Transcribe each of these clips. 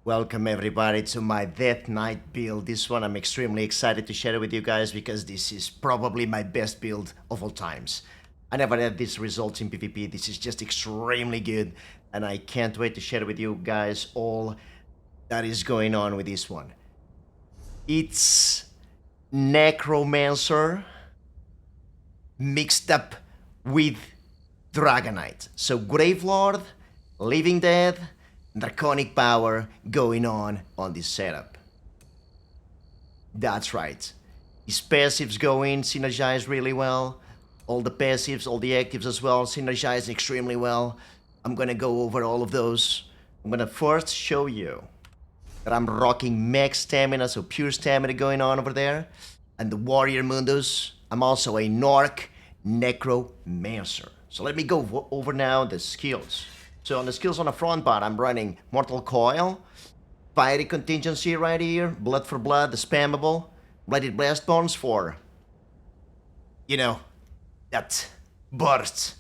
Welcome everybody to my Death Knight build. This one I'm extremely excited to share it with you guys because this is probably my best build of all times. I never had these results in PvP. This is just extremely good and I can't wait to share with you guys all that is going on with this one. It's Necromancer mixed up with Dragonite. So Gravelord, Living Dead, Draconic power going on this setup. That's right. His passives go in, synergize really well. All the passives, all the actives as well, synergize extremely well. I'm gonna go over all of those. I'm gonna first show you that I'm rocking max stamina, so pure stamina going on over there. And the Warrior Mundus. I'm also a Norc Necromancer. So let me go over now the skills. So on the skills on the front part, I'm running Mortal Coil, Fiery Contingency right here, Blood for Blood, the spammable, Blooded Blast Bones for, that burst.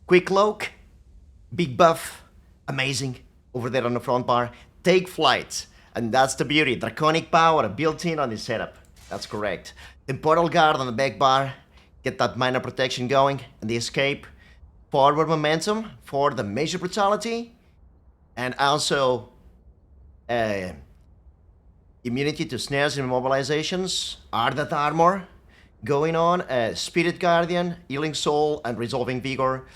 Quick Cloak, big buff, amazing, over there on the front bar. Take Flight, and that's the beauty, Draconic power built in on this setup, that's correct. Temporal Guard on the back bar, get that minor protection going, and the escape. Forward momentum for the major brutality, and also immunity to snares and immobilizations, ardent armor going on, spirit guardian, healing soul, and resolving vigor.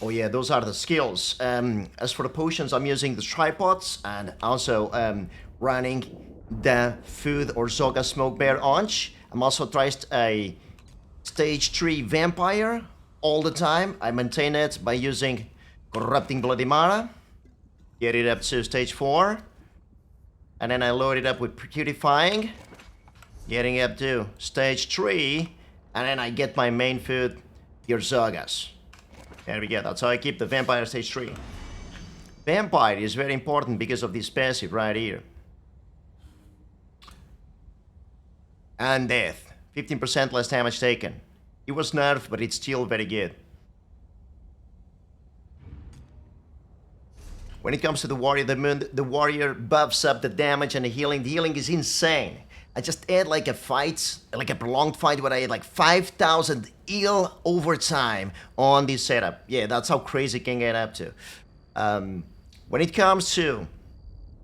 Oh yeah, those are the skills. As for the potions, I'm using the tripods and also running the food or Zoga smoke bear Aunch. I'm also trying a stage 3 vampire. All the time, I maintain it by using Corrupting Bloody Mara, get it up to stage 4, and then I load it up with Purifying, getting up to stage 3, and then I get my main food, your Zogas. There we go, that's how I keep the Vampire stage 3. Vampire is very important because of this passive right here. And Death, 15% less damage taken. It was nerfed, but it's still very good. When it comes to the warrior, the warrior buffs up the damage and the healing. The healing is insane. I just had like a fight, like a prolonged fight where I had like 5,000 heal over time on this setup. Yeah, that's how crazy it can get up to. When it comes to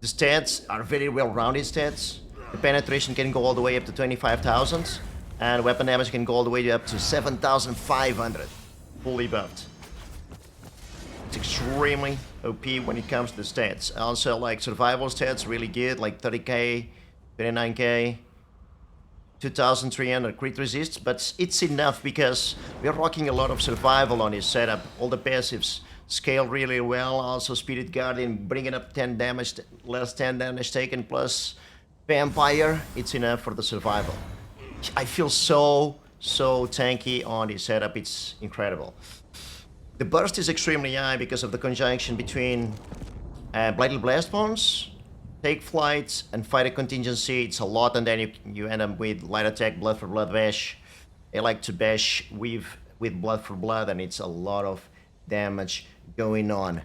the stats, are very well-rounded stats. The penetration can go all the way up to 25,000. And weapon damage can go all the way up to 7,500. Fully buffed. It's extremely OP when it comes to the stats. Also, like, survival stats, really good. Like 30k, 29k, 2,300 crit resist. But it's enough because we're rocking a lot of survival on this setup. All the passives scale really well. Also, Spirit Guardian bringing up 10 damage, less 10 damage taken, plus Vampire. It's enough for the survival. I feel so tanky on this setup, it's incredible. The burst is extremely high because of the conjunction between Blighted Blast Bones, Take Flight, and Fighter Contingency. It's a lot, and then you end up with Light Attack, Blood for Blood Bash. I like to bash with Blood for Blood, and it's a lot of damage going on.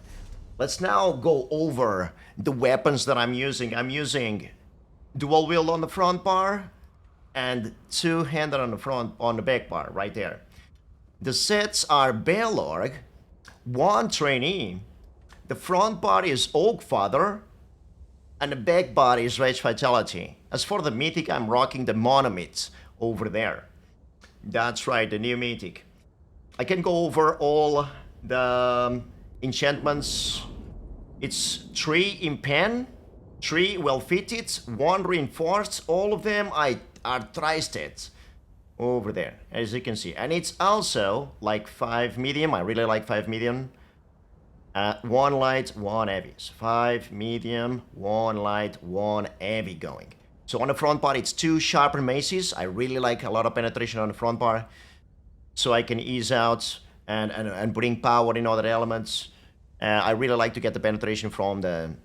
Let's now go over the weapons that I'm using. I'm using Dual Wield on the front bar, and two-handed on the back bar, right there. The sets are Balorg, one trainee, the front bar is Oak Father, and the back bar is Rage Vitality. As for the mythic, I'm rocking the Monomyth over there. That's right, the new mythic. I can go over all the enchantments. It's 3 in pen, 3 well fitted, 1 reinforced, all of them are tri-stats over there, as you can see. And it's also like 5 medium. I really like 5 medium. 1 light, 1 heavy. So 5 medium, 1 light, 1 heavy going. So on the front bar, it's 2 sharper maces. I really like a lot of penetration on the front bar, so I can ease out and bring power in other elements. I really like to get the penetration from the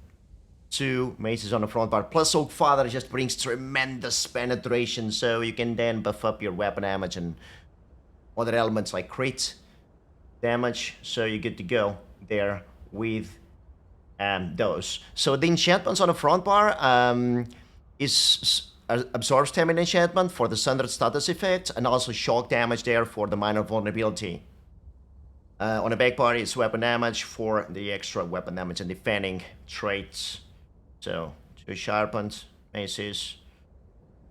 2 maces on the front bar. Plus Oak Father just brings tremendous penetration, so you can then buff up your weapon damage and other elements like crit damage, so you're good to go there with those. So the enchantments on the front bar is absorb stamina enchantment for the standard status effect, and also shock damage there for the minor vulnerability. On the back bar, it's weapon damage for the extra weapon damage and defending traits. So 2 sharpened maces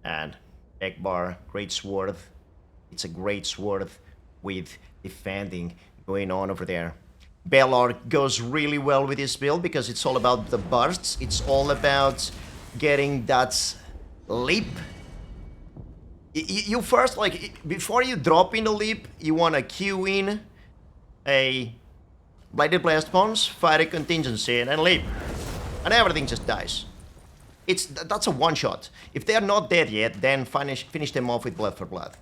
and back bar, great sword. It's a great sword with defending going on over there. Balor goes really well with this build because it's all about the bursts. It's all about getting that leap. You first, like, before you drop in the leap, you want to queue in a Blighted Blast Bones, fire a contingency, and then leap. And everything just dies. That's a one-shot. If they're not dead yet, then finish them off with Blood for Blood.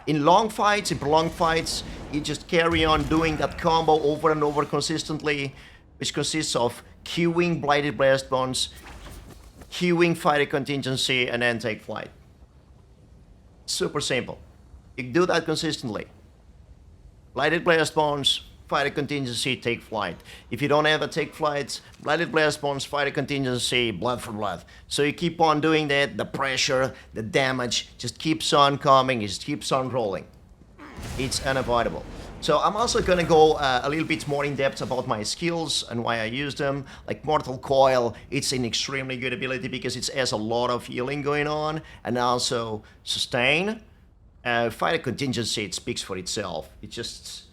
In long fights, in prolonged fights, you just carry on doing that combo over and over consistently, which consists of queuing Blighted Blast Bones, queuing Fire Contingency, and then take flight. Super simple. You do that consistently. Blighted Blast Bones, Fire Contingency, take flight. If you don't ever take flights, Blighted Blast Bones, Fire Contingency, Blood for Blood. So you keep on doing that, the pressure, the damage just keeps on coming, it just keeps on rolling. It's unavoidable. So I'm also gonna go a little bit more in depth about my skills and why I use them. Like Mortal Coil, it's an extremely good ability because it has a lot of healing going on, and also sustain. Fire Contingency, it speaks for itself. It just...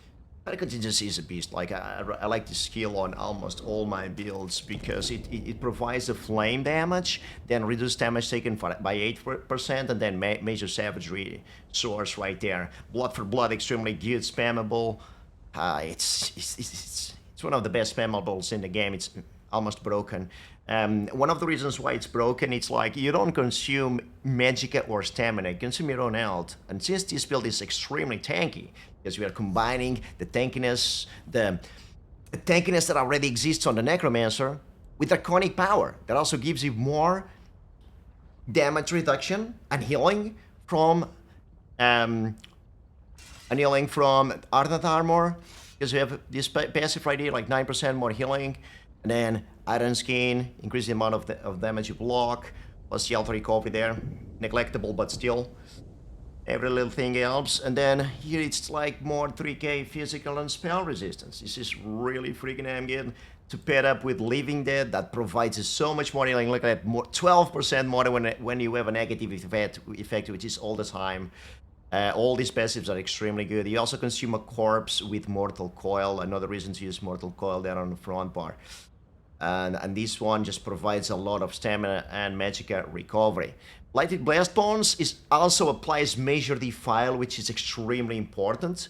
Fire Contingency is a beast. Like I like this skill on almost all my builds because it provides the flame damage, then reduce damage taken by 8%, and then major savagery source right there. Blood for Blood, extremely good, spammable. It's one of the best spammables in the game. It's almost broken. One of the reasons why it's broken, it's like you don't consume magicka or stamina, you consume your own health. And since this build is extremely tanky, because we are combining the tankiness that already exists on the Necromancer with Draconic power, that also gives you more damage reduction and healing from Ardent Armor, because we have this passive right here, like 9% more healing, and then Iron Skin, increase the amount of damage you block, plus the Alpha Recovery there. Neglectable, but still. Every little thing helps. And then here it's like more 3k physical and spell resistance. This is really freaking damn good. To pair up with Living Dead, that provides us so much more healing. Look at that, 12% more when you have a negative effect, which is all the time. All these passives are extremely good. You also consume a corpse with Mortal Coil. Another reason to use Mortal Coil there on the front bar. And this one just provides a lot of stamina and magicka recovery. Blighted Blast Bones also applies Major Defile, which is extremely important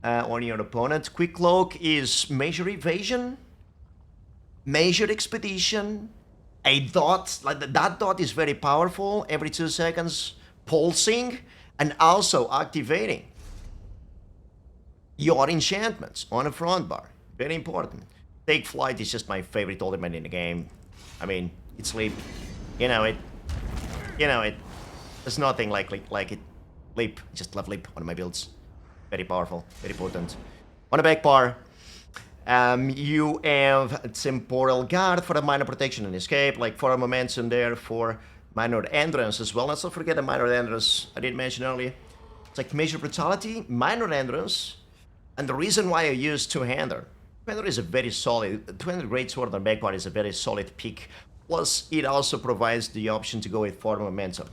on your opponent. Quick Cloak is Major Evasion, Major Expedition, a dot, like that dot is very powerful, every 2 seconds, pulsing, and also activating your enchantments on the front bar. Very important. Take Flight is just my favorite ultimate in the game. I mean, it's Leap. You know it. You know it. There's nothing like it. Leap. Just love Leap on my builds. Very powerful. Very potent. On the back bar, you have Temporal Guard for the minor protection and escape, like for a momentum there for minor endurance as well. Let's not forget the minor endurance I did mention earlier. It's like Major Brutality, minor endurance, and the reason why I use two-hander. Two-hander is a very solid, two-hander greatsword on the back part is a very solid pick. Plus, it also provides the option to go with Form Momentum,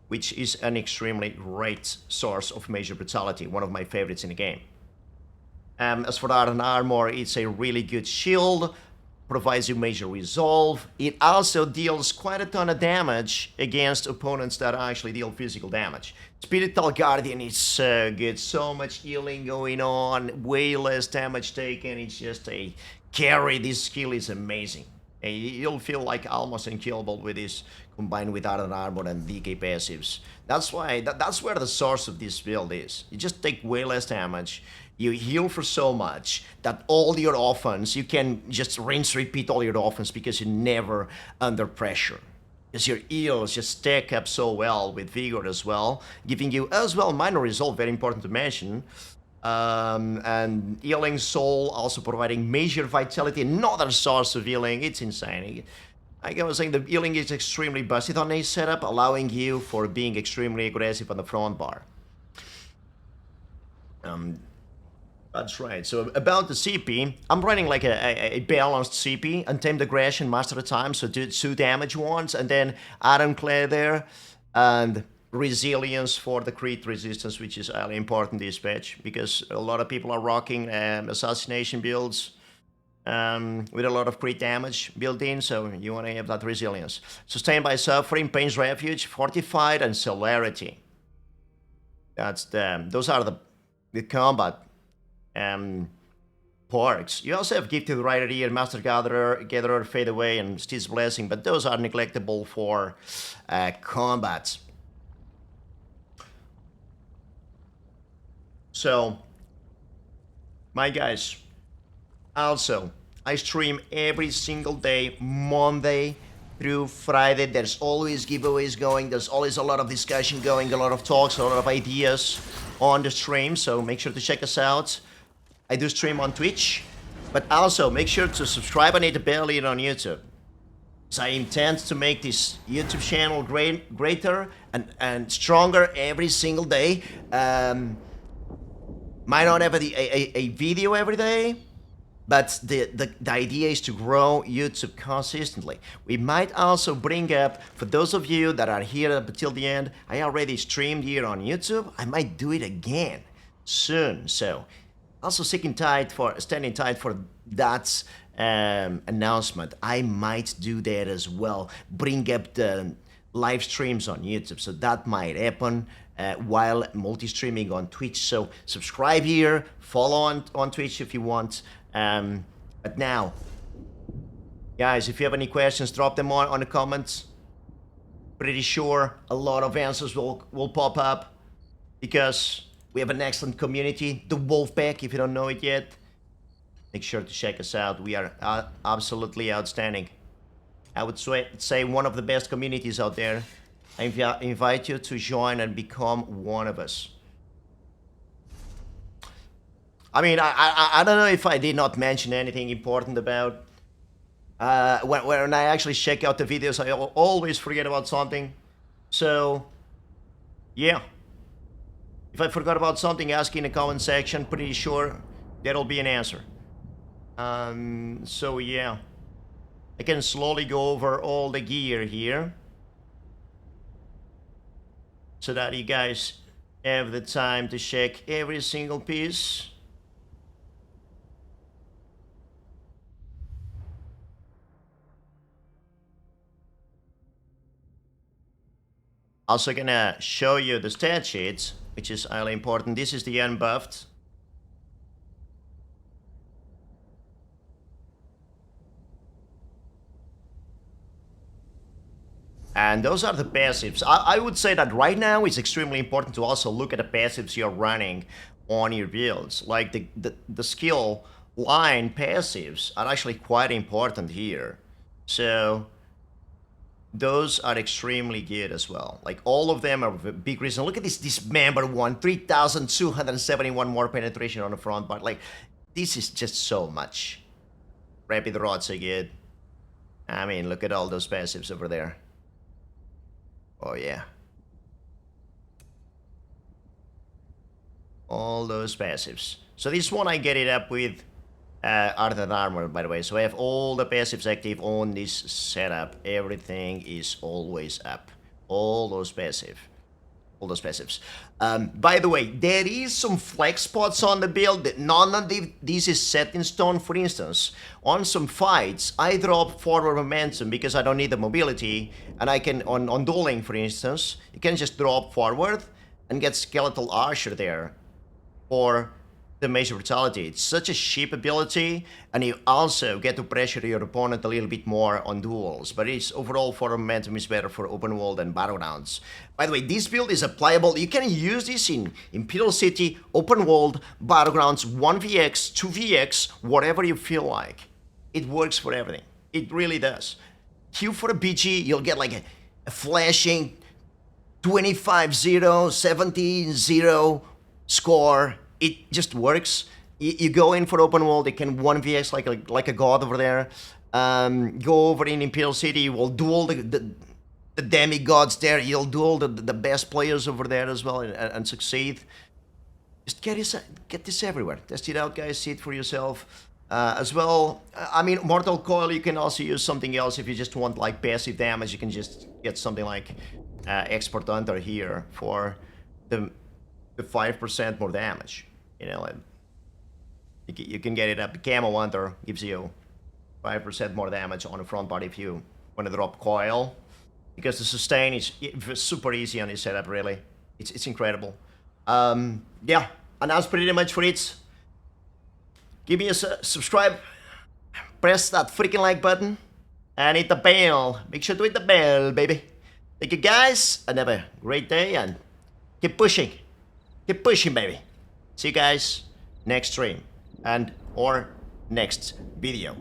which is an extremely great source of Major Brutality, one of my favorites in the game. As for the Ardent Armor, it's a really good shield, provides you Major Resolve. It also deals quite a ton of damage against opponents that actually deal physical damage. Spiritual Guardian is so good, so much healing going on, way less damage taken, it's just a carry. This skill is amazing. You'll feel like almost unkillable with this, combined with Ardent Armor and DK passives. That's why, that's where the source of this build is. You just take way less damage, you heal for so much that all your offense, you can just rinse, repeat all your offense because you're never under pressure. Because your heals just stack up so well with Vigor as well, giving you as well minor resolve, very important to mention. And healing soul also providing major vitality, another source of healing. It's insane. Like I was saying, the healing is extremely busted on this setup, allowing you for being extremely aggressive on the front bar. That's right. So about the CP, I'm running like a balanced CP, Untamed Aggression, Master of Time, so do 2 damage once, and then Ironclad there, and Resilience for the crit resistance, which is highly important this patch, because a lot of people are rocking assassination builds with a lot of crit damage built in, so you want to have that resilience. Sustained by Suffering, Pain's Refuge, Fortified, and Celerity. That's those are the combat perks. You also have Gifted Rider here, Master Gatherer, Fade Away, and Steed's Blessing, but those are neglectable for combat. So, my guys, also, I stream every single day, Monday through Friday. There's always giveaways going, there's always a lot of discussion going, a lot of talks, a lot of ideas on the stream, so make sure to check us out. I do stream on Twitch, but also make sure to subscribe and hit the bell here on YouTube. So I intend to make this YouTube channel greater and stronger every single day. Might not have a video every day, but the idea is to grow YouTube consistently. We might also bring up, for those of you that are here up until the end, I already streamed here on YouTube. I might do it again soon. So also standing tight for that announcement. I might do that as well. Bring up the live streams on YouTube. So that might happen while multi-streaming on Twitch. So subscribe here, follow on Twitch if you want. But now, guys, if you have any questions, drop them on the comments. Pretty sure a lot of answers will pop up, because we have an excellent community, the Wolfpack, if you don't know it yet. Make sure to check us out. We are absolutely outstanding. I would say one of the best communities out there. I invite you to join and become one of us. I mean, I don't know if I did not mention anything important about when I actually check out the videos. I always forget about something. So, yeah. If I forgot about something, ask in the comment section. Pretty sure there'll be an answer. So yeah. I can slowly go over all the gear here, so that you guys have the time to check every single piece. Also gonna show you the stat sheets, which is highly important. This is the unbuffed. And those are the passives. I would say that right now it's extremely important to also look at the passives you're running on your builds. Like the skill line passives are actually quite important here. So those are extremely good as well. Like all of them are a big reason. Look at this member one, 3,271 more penetration on the front part. Like, this is just so much. Rapid rods are good. I mean, look at all those passives over there. Oh yeah. All those passives. So this one I get it up with Art and Armor, by the way. So I have all the passives active on this setup. Everything is always up. All those passives. By the way, there is some flex spots on the build. None of this is set in stone. For instance, on some fights, I drop forward momentum because I don't need the mobility, and I can, on dueling, for instance, you can just drop forward and get Skeletal Archer there for the major brutality. It's such a cheap ability, and you also get to pressure your opponent a little bit more on duels, but it's overall for momentum is better for open world and Battlegrounds. By the way, this build is applicable. You can use this in Imperial City, open world, Battlegrounds, 1vx, 2vx, whatever you feel like. It works for everything. It really does. Q for a BG, you'll get like a flashing 25-0, 17-0 score it just works. You go in for open world, you can 1vx like a god over there. Go over in Imperial City, you will do all the demigods there, you'll do all the best players over there as well and succeed. Just get this everywhere. Test it out, guys, see it for yourself. As well, I mean, Mortal Coil, you can also use something else if you just want like passive damage. You can just get something like Expert Hunter here for the 5% more damage. You know, and you can get it up. The Camo Hunter gives you 5% more damage on the front part if you want to drop Coil. Because the sustain is super easy on this setup, really. It's incredible. Yeah, and that's pretty much for it. Give me a subscribe, press that freaking like button, and hit the bell. Make sure to hit the bell, baby. Thank you guys, and have a great day, and keep pushing. Keep pushing, baby. See you guys next stream, and or next video.